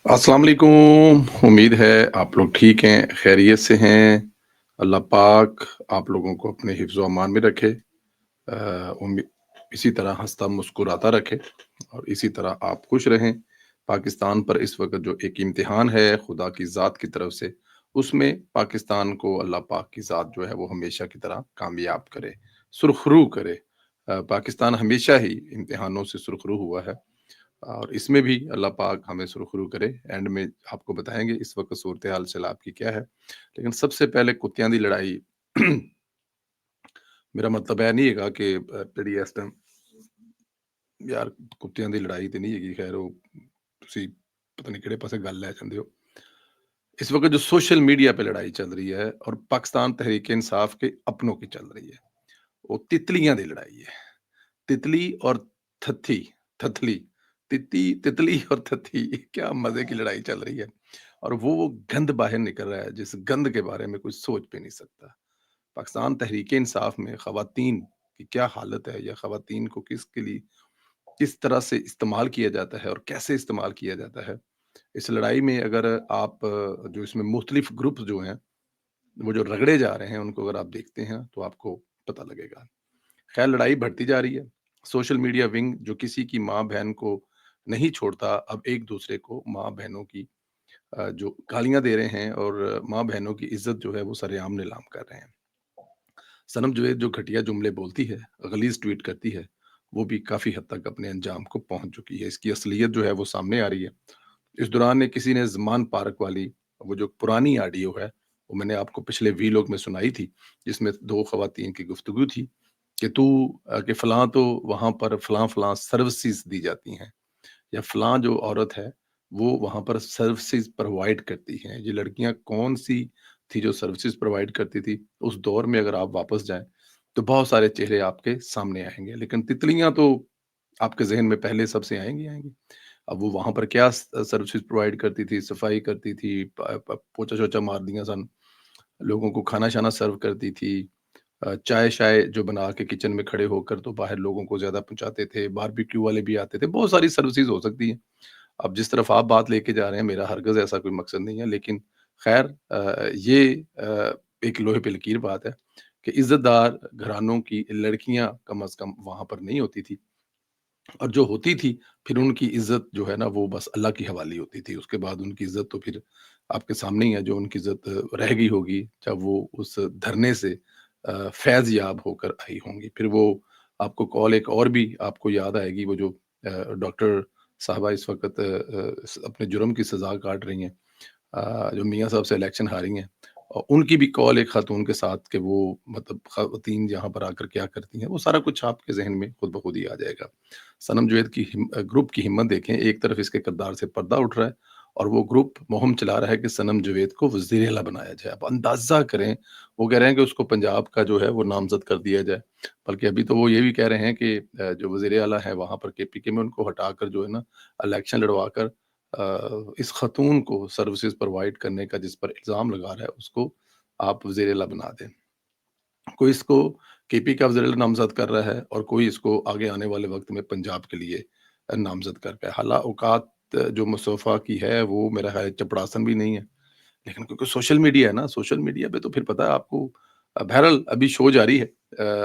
अस्सलाम वालेकुम। उम्मीद है आप लोग ठीक हैं, खैरियत से हैं। अल्लाह पाक आप लोगों को अपने हिफ्ज़ व अमान में रखे। उम्मी इसी तरह हँसता मुस्कुराता रखे और इसी तरह आप खुश रहें। पाकिस्तान पर इस वक़्त जो एक इम्तिहान है खुदा की ज़ात की तरफ से, उसमें पाकिस्तान को अल्लाह पाक की ज़ात जो है वो हमेशा की तरह कामयाब करे, सुरख़रू करे। पाकिस्तान हमेशा ही इम्तिहानों से सुरख़रू हुआ है। और इसमें भी अल्लाह पाक हमें सुरखरू करे। एंड में आपको बताएँगे इस वक़्त सूरत-ए-हाल सैलाब की क्या है। लेकिन सबसे पहले कुत्तियां दी लड़ाई मेरा मतलब ਇਹ ਨਹੀਂ ਹੈਗਾ ਕਿ ਜਿਹੜੀ ਇਸ ਟਾਈਮ ਯਾਰ ਕੁੱਤਿਆਂ ਦੀ ਲੜਾਈ ਤੇ ਨਹੀਂ ਹੈਗੀ ਖੈਰ ਉਹ ਤੁਸੀਂ पता नहीं ਕਿਹੜੇ ਪਾਸੇ ਗੱਲ ਲੈ ਜਾਂਦੇ ਹੋ। इस वक़्त जो सोशल मीडिया पे लड़ाई चल रही है और पाकिस्तान तहरीक-ए-इंसाफ के अपनों की चल रही है, वो तितलियां दी लड़ाई है। तितली और थत्थी थथली तितली और थत्थी क्या मजे की लड़ाई चल रही है। और वो गंद बाहर निकल रहा है जिस गंद के बारे में कुछ सोच भी नहीं सकता। पाकिस्तान तहरीक इंसाफ में खवातीन की क्या हालत है या खवातीन को किसके लिए किस तरह से इस्तेमाल किया जाता है और कैसे इस्तेमाल किया जाता है। इस लड़ाई में अगर आप जो इसमें मुख्तलिफ ग्रुप जो हैं वो जो रगड़े जा रहे हैं उनको अगर आप देखते हैं तो आपको पता लगेगा। खैर लड़ाई बढ़ती जा रही है। सोशल मीडिया विंग जो किसी की माँ-बहन को नहीं छोड़ता, अब एक-दूसरे को माँ-बहनों की जो गालियाँ दे रहे हैं और माँ-बहनों की इज़्ज़त जो है वो सरेआम नीलाम कर रहे हैं। सनम जवेद जो घटिया जुमले बोलती है, गलीज़ ट्वीट करती है, वो भी काफ़ी हद तक अपने अंजाम को पहुँच चुकी है। इसकी असलियत जो है वो सामने आ रही है। इस दौरान किसी ने ज़मान पार्क वाली वो जो पुरानी ऑडियो है, वो मैंने आपको पिछले वीलॉग में सुनाई थी, जिसमें 2 खवातीन की गुफ्तगू थी कि कि फलाँ तो वहाँ पर फलाँ-फलाँ सर्विसेज़ दी जाती हैं या फलाँ जो औरत है, वो वहाँ पर सर्विसेज़ प्रोवाइड करती हैं। ये लड़कियाँ कौन-सी थी जो सर्विसेज़ प्रोवाइड करती थी? उस दौर में अगर आप वापस जाएँ, तो बहुत सारे चेहरे आपके सामने आएँगे, लेकिन तितलियाँ तो आपके ज़हन में पहले सबसे आएँगी आएँगी। अब वो वहाँ पर क्या सर्विसेज़ प्रोवाइड करती थी, सफाई करती थी, प प पोछा-शोछा मारदियां सन, लोगों को खाना-शाना सर्व करती थी, चाय-शाय जो बना के किचन में खड़े होकर तो बाहर लोगों को ज़्यादा पहुँचाते थे, बारबेक्यू वाले भी आते थे, बहुत सारी सर्विसेज़ हो सकती हैं। अब जिस तरफ आप बात लेके जा रहे हैं, मेरा हरगिज़ ऐसा कोई मकसद नहीं है, लेकिन खैर ये एक लोहे पे लकीर बात है कि इज़्ज़तदार घरानों की लड़कियाँ कम से कम वहाँ पर नहीं होती थी। और जो होती थी, फिर उनकी इज़्ज़त जो है ना वो बस अल्लाह की हवाली होती थी। उसके बाद उनकी इज़्ज़त तो फिर आपके सामने ही है, जो उनकी इज़्ज़त रह गई होगी, जब वो उस धरने से फ़ैज़ याब होकर आई होंगी। फिर वो आपको कॉल एक और भी आपको याद आएगी, वो जो डॉक्टर साहबा इस वक़्त अपने जुर्म की सज़ा काट रही हैं, जो मियाँ साहब से इलेक्शन हारी हैं, और उनकी भी कॉल एक खातून के साथ कि वो मतलब ख़वातीन यहाँ पर आकर क्या करती हैं, वो सारा कुछ आपके ज़हन में खुद ब खुद ही आ जाएगा। सनम जवेद की ग्रुप की हिम्मत देखें, एक तरफ इसके किरदार से पर्दा उठ रहा है और वो ग्रुप मुहिम चला रहा है कि सनम जवेद को वज़ीर आला बनाया जाए। अब अंदाज़ा करें, वो कह रहे हैं कि उसको पंजाब का जो है वो नामज़द कर दिया जाए। बल्कि अभी तो वो ये भी कह रहे हैं कि जो वज़ीर आला है वहाँ पर केपीके में, उनको हटाकर जो है ना इलेक्शन लड़वाकर इस खातून को सर्विसेज़ प्रोवाइड करने का जिस पर इल्ज़ाम लगा रहा है, उसको आप वज़ीर आला बना दें। कोई इसको केपी का वज़ीर आला नामज़द कर रहा है और कोई इसको आगे आने वाले वक़्त में पंजाब के लिए नामज़द कर रहा है। हाला औकात जो मुस्तफ़ा की है वो मेरा ख़्याल है चपड़ासन भी नहीं है। लेकिन क्योंकि सोशल मीडिया है ना, सोशल मीडिया पे तो फिर पता है आपको। बहरहाल अभी शो जारी है।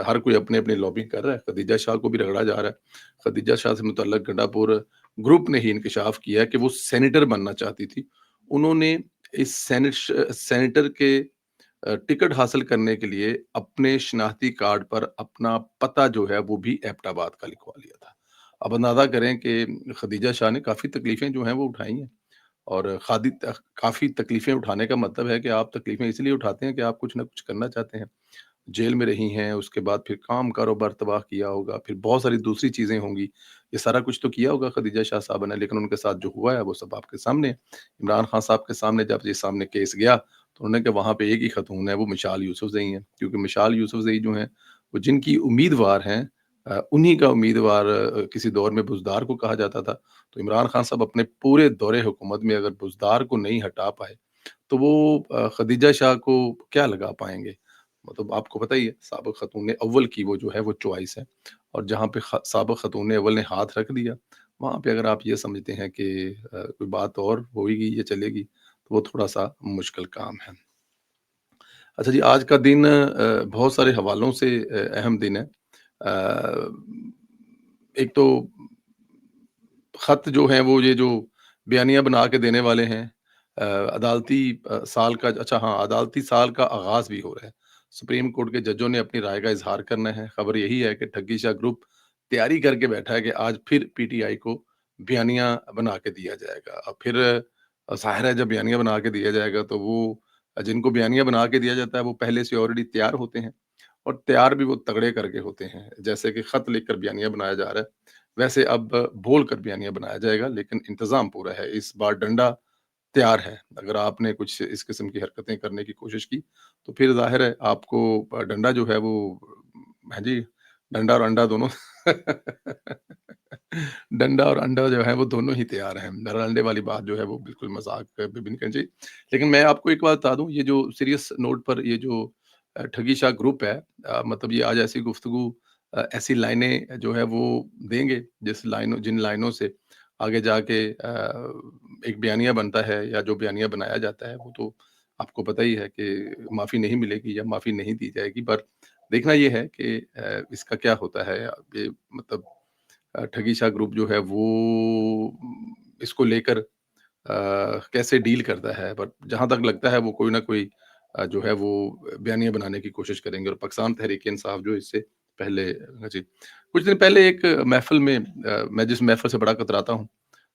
हर कोई अपनी-अपनी लॉबिंग कर रहा है। खदीजा शाह को भी रगड़ा जा रहा है। खदीजा शाह से मुतल्लक गंडापुर ग्रुप ने ही इंकशाफ किया कि वो सेनेटर बनना चाहती थी। उन्होंने इस सेनेटर के टिकट हासिल करने के लिए अपने शनाख्ती कार्ड पर अपना पता जो है वो भी एबटाबाद का लिखवा लिया था। अब अंदाज़ा करें कि खदीजा शाह ने काफ़ी तकलीफ़ें जो हैं वो उठाई हैं। और काफ़ी तकलीफ़ें उठाने का मतलब है कि आप तकलीफ़ें इसलिए उठाते हैं कि आप कुछ ना कुछ करना चाहते हैं। जेल में रही हैं, उसके बाद फिर काम कारोबार तबाह किया होगा, फिर बहुत सारी दूसरी चीज़ें होंगी। ये सारा कुछ तो किया होगा खदीजा शाह साहबा ने, लेकिन उनके साथ जो हुआ है वो सब आपके सामने है। इमरान खान साहब के सामने जब ये सामने केस गया, तो उन्होंने कहा वहाँ पे एक ही खतून है, वो मिशाल यूसुफ़ज़ई हैं। क्योंकि मिशाल यूसुफ़ज़ई जो हैं, वो जिनकी उम्मीदवार हैं, उन्हीं का उम्मीदवार किसी दौर में बुज़दार को कहा जाता था। तो इमरान खान साहब अपने पूरे दौरे हुकूमत में अगर बुज़दार को नहीं हटा पाए, तो वो खदीजा शाह को क्या लगा पाएँगे? मतलब आपको पता ही है, साबिक़ ख़तून अव्वल की वो जो है वो चॉइस है, और जहाँ पे ख साबिक़ ख़तून अव्वल ने हाथ रख दिया, وہاں پہ اگر آپ یہ سمجھتے ہیں کہ کوئی بات اور ہوئے گی یا چلے گی، تو وہ تھوڑا-سا مشکل کام ہے۔ اچھا جی، آج کا دن بہت سارے حوالوں سے اہم دن ہے۔ آ، ایک تو خط جو ہیں وہ یہ جو بیانیہ بنا کے دینے والے ہیں، عدالتی سال کا، اچھا ہاں، عدالتی سال کا آغاز بھی ہو رہا ہے۔ سپریم کورٹ کے ججوں نے اپنی رائے کا اظہار کرنا ہے۔ خبر یہی ہے کہ ٹھگی شاہ گروپ تیاری کر کے بیٹھا ہے کہ آج پھر پی ٹی آئی کو بیانیہ بنا کے دیا جائے گا۔ اب پھر ظاہر ہے جب بیانیہ بنا کے دیا جائے گا تو وہ جن کو بیانیہ بنا کے دیا جاتا ہے وہ پہلے سے آلریڈی تیار ہوتے ہیں، اور تیار بھی وہ تگڑے کر کے ہوتے ہیں۔ جیسے کہ خط لکھ کر بیانیہ بنایا جا رہا ہے، ویسے اب بول کر بیانیہ بنایا جائے گا، لیکن انتظام پورا ہے۔ اس بار ڈنڈا تیار ہے۔ اگر آپ نے کچھ اس قسم کی حرکتیں کرنے کی کوشش کی تو پھر ظاہر ہے آپ کو ڈنڈا جو ہے وہ، ہاں جی، ڈنڈا اور انڈا دونوں ڈنڈا اور انڈا جو ہے وہ دونوں ہی تیار ہیں۔ ڈر انڈے والی بات جو ہے وہ بالکل مذاق بھی نہیں کرنی چاہیے۔ لیکن میں آپ کو ایک بات بتا دوں، یہ جو سیریس نوٹ پر یہ جو ٹھگی شاہ گروپ ہے، مطلب یہ آج ایسی گفتگو، ایسی لائنیں جو ہے وہ دیں گے جن لائنوں سے آگے جا کے ایک بیانیہ بنتا ہے یا جو بیانیہ بنایا جاتا ہے، وہ تو آپ کو پتہ ہی ہے کہ معافی نہیں ملے گی یا معافی نہیں دی جائے گی۔ پر دیکھنا یہ ہے کہ اس کا کیا ہوتا ہے۔ یہ مطلب ٹھگی شاہ گروپ جو ہے وہ اس کو لے کر کیسے ڈیل کرتا ہے، پر جہاں تک لگتا ہے وہ کوئی نہ کوئی جو ہے وہ بیانیہ بنانے کی کوشش کریں گے۔ اور پاکستان تحریک انصاف جو اس سے پہلے، جی، کچھ دن پہلے ایک محفل میں، میں جس محفل سے بڑا کتراتا ہوں،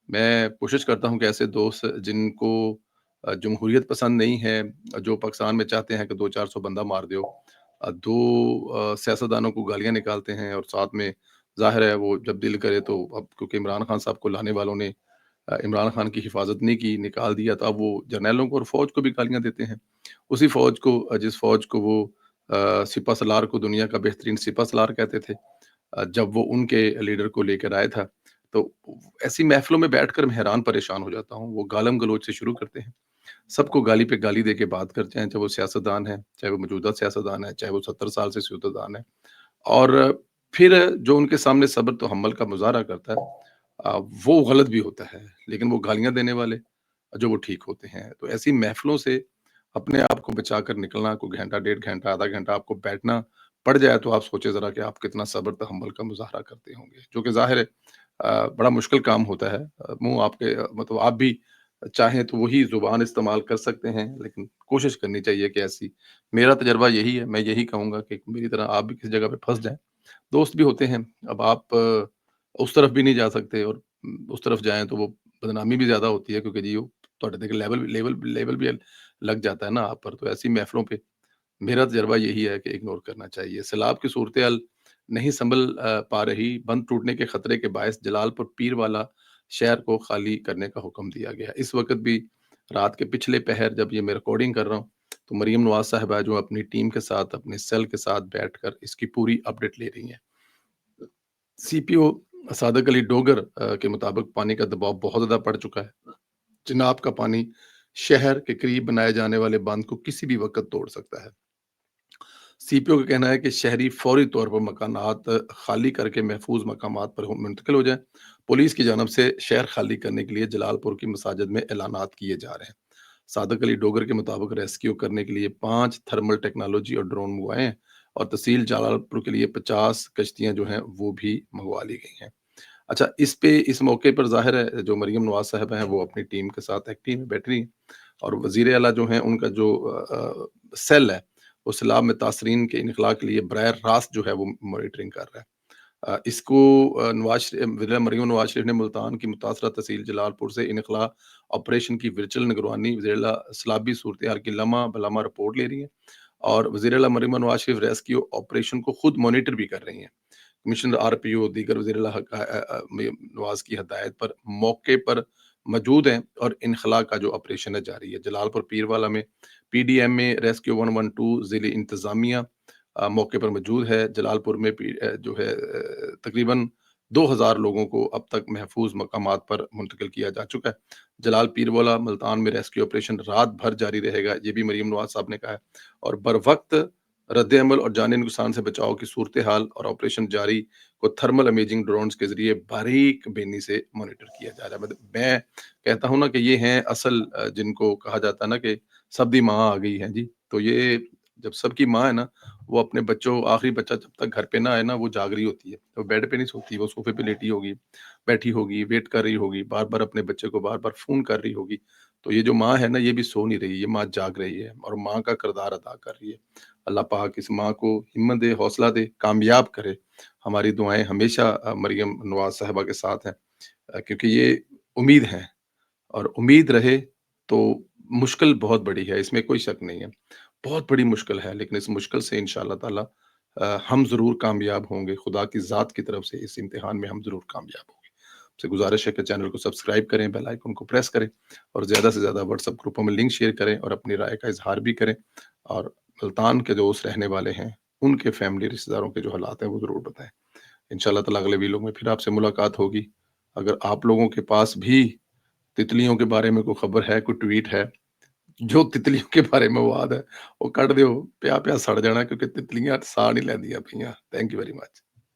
میں کوشش کرتا ہوں کہ ایسے دوست جن کو جمہوریت پسند نہیں ہے، جو پاکستان میں چاہتے ہیں کہ 200-400 بندہ مار دیو، دو سیاستدانوں کو گالیاں نکالتے ہیں، اور ساتھ میں ظاہر ہے وہ جب دل کرے تو، اب کیونکہ عمران خان صاحب کو لانے والوں نے عمران خان کی حفاظت نہیں کی، نکال دیا، تو اب وہ جرنیلوں کو اور فوج کو بھی گالیاں دیتے ہیں۔ اسی فوج کو، جس فوج کو وہ سپہ سالار کو دنیا کا بہترین سپہ سالار کہتے تھے، جب وہ ان کے لیڈر کو لے کر آیا تھا، تو ایسی محفلوں میں بیٹھ کر میں حیران پریشان ہو جاتا ہوں۔ وہ گالم گلوچ سے شروع کرتے ہیں، سب کو گالی پہ گالی دے کے بات کرتے ہیں، چاہے وہ سیاستدان ہے، چاہے وہ موجودہ سیاستدان ہے، چاہے وہ 70 سال سے سیاستدان ہے، اور پھر جو ان کے سامنے صبر تو حمل کا مظاہرہ کرتا ہے، وہ غلط بھی ہوتا ہے، لیکن وہ گالیاں دینے والے جو وہ ٹھیک ہوتے ہیں۔ تو ایسی محفلوں سے اپنے آپ کو بچا کر نکلنا، کوئی گھنٹہ، 1.5 گھنٹہ، آدھا گھنٹہ آپ کو بیٹھنا پڑ جائے، تو آپ سوچے ذرا کہ آپ کتنا صبر تحمل کا مظاہرہ کرتے ہوں گے، جو کہ ظاہر ہے بڑا مشکل کام ہوتا ہے۔ منہ آپ کے، مطلب آپ بھی چاہیں تو وہی زبان استعمال کر سکتے ہیں، لیکن کوشش کرنی چاہیے کہ ایسی، میرا تجربہ یہی ہے، میں یہی کہوں گا کہ میری طرح آپ بھی کسی جگہ پہ پھنس جائیں، دوست بھی ہوتے ہیں، اب آپ اس طرف بھی نہیں جا سکتے، اور اس طرف جائیں تو وہ بدنامی بھی زیادہ ہوتی ہے، کیونکہ جی وہ دیکھ لیول بھی لگ جاتا ہے نا آپ پر۔ تو ایسی محفلوں پہ میرا تجربہ یہی ہے کہ اگنور کرنا چاہیے۔ سیلاب کی صورتحال نہیں سنبھل پا رہی، بند ٹوٹنے کے خطرے کے باعث جلال پور پیر والا شہر کو خالی کرنے کا حکم دیا گیا۔ اس وقت بھی رات کے پچھلے پہر جب یہ میں ریکارڈنگ کر رہا ہوں، تو مریم نواز صاحبہ جو اپنی ٹیم کے ساتھ، اپنے سیل کے ساتھ بیٹھ کر اس کی پوری اپڈیٹ لے رہی ہیں۔ سی پی او صادق علی ڈوگر کے مطابق پانی کا دباؤ بہت زیادہ پڑ چکا ہے۔ چناب کا پانی شہر کے قریب بنائے جانے والے باندھ کو کسی بھی وقت توڑ سکتا ہے۔ سی پی او کا کہنا ہے کہ شہری فوری طور پر مکانات خالی کر کے محفوظ مقامات پر منتقل ہو جائیں۔ پولیس کی جانب سے شہر خالی کرنے کے لیے جلال پور کی مساجد میں اعلانات کیے جا رہے ہیں۔ صادق علی ڈوگر کے مطابق ریسکیو کرنے کے لیے 5 تھرمل ٹیکنالوجی اور ڈرون منگوائے ہیں، اور تحصیل جلال پور کے لیے 50 کشتیاں جو ہیں وہ بھی منگوا لی گئی ہیں۔ اچھا، اس موقع پر ظاہر ہے جو مریم نواز صاحبہ ہیں وہ اپنی ٹیم کے ساتھ ایکٹیو میں بیٹھ رہی ہیں، اور وزیر اعلیٰ جو ہیں ان کا جو سیل ہے وہ سیلاب متاثرین کے انخلاء کے لیے براہ راست جو ہے وہ مانیٹرنگ کر رہا ہے۔ اس کو مریم نواز شریف نے ملتان کی متاثرہ تحصیل جلال پور سے انخلاء آپریشن کی ورچوئل نگرانی وزیر اعلیٰ سیلابی صورتحال کی لمحہ بلمحہ رپورٹ لے رہی ہیں، اور وزیر اعلیٰ مریم نواز شریف ریسکیو آپریشن کو خود مانیٹر بھی کر رہی ہیں۔ کمشنر آر پی او دیگر وزیر اعلیٰ نواز کی ہدایت پر موقع پر موجود ہیں، اور انخلاء کا جو آپریشن ہے جاری ہے۔ جلال پور پیر والا میں پی ڈی ایم میں ریسکیو 112 ضلع انتظامیہ موقع پر موجود ہے۔ جلال پور میں جو ہے تقریباً 2000 لوگوں کو اب تک محفوظ مقامات پر منتقل کیا جا چکا ہے۔ جلال پیر والا ملتان میں ریسکیو آپریشن رات بھر جاری رہے گا، یہ بھی مریم نواز صاحب نے کہا ہے، اور بر وقت रद्द अमल और जानी नुकसान से बचाव की सूरत हाल और ऑपरेशन जारी को थर्मल इमेजिंग ड्रोन्स के जरिए बारीक बेनी से मॉनिटर किया जा रहा है। मतलब मैं कहता हूँ ना कि ये हैं असल जिनको कहा जाता है ना कि सबदी माँ आ गई है जी। तो ये जब सबकी माँ है ना, वो अपने बच्चों आखिरी बच्चा जब तक घर पे ना आए ना, वो जाग रही होती है। तो बेड पे नहीं सोती, वो सोफे पे लेटी होगी, बैठी होगी, वेट कर रही होगी, बार-बार अपने बच्चे को बार-बार फ़ोन कर रही होगी। तो ये जो माँ है ना, ये भी सो नहीं रही, ये माँ जाग रही है और माँ का किरदार अदा कर रही है। अल्लाह पाक इस माँ को हिम्मत दे, हौसला दे, कामयाब करे। हमारी दुआएँ हमेशा मरियम नवाज़ साहिबा के साथ हैं, क्योंकि ये उम्मीद है और उम्मीद रहे तो मुश्किल बहुत बड़ी है, इसमें कोई शक नहीं है। बहुत बड़ी मुश्किल है, लेकिन इस मुश्किल से इंशाअल्लाह ताला हम ज़रूर कामयाब होंगे। खुदा की ज़ात की तरफ से इस इम्तिहान में हम ज़रूर कामयाब होंगे। आपसे गुज़ारिश है कि चैनल को सब्सक्राइब करें, बेल आइकन को प्रेस करें और ज़्यादा से ज़्यादा व्हाट्सएप ग्रुपों में लिंक शेयर करें और अपनी राय का इज़हार भी करें। और मुल्तान के जो उस रहने वाले हैं, उनके फैमिली रिश्तेदारों के जो हालात हैं, वो ज़रूर बताएँ। इंशाअल्लाह ताला अगले वीडियो में फिर आपसे मुलाकात होगी। अगर आप लोगों के पास भी तितलियों के बारे में कोई खबर है, कोई ट्वीट है, जो तितलियों के बारे में वाद है, वो कड्ड दिओ, पिया-पिया सड़ जाना क्योंकि तितलियाँ साह नहीं लैंदियां पईयां। Thank you very much.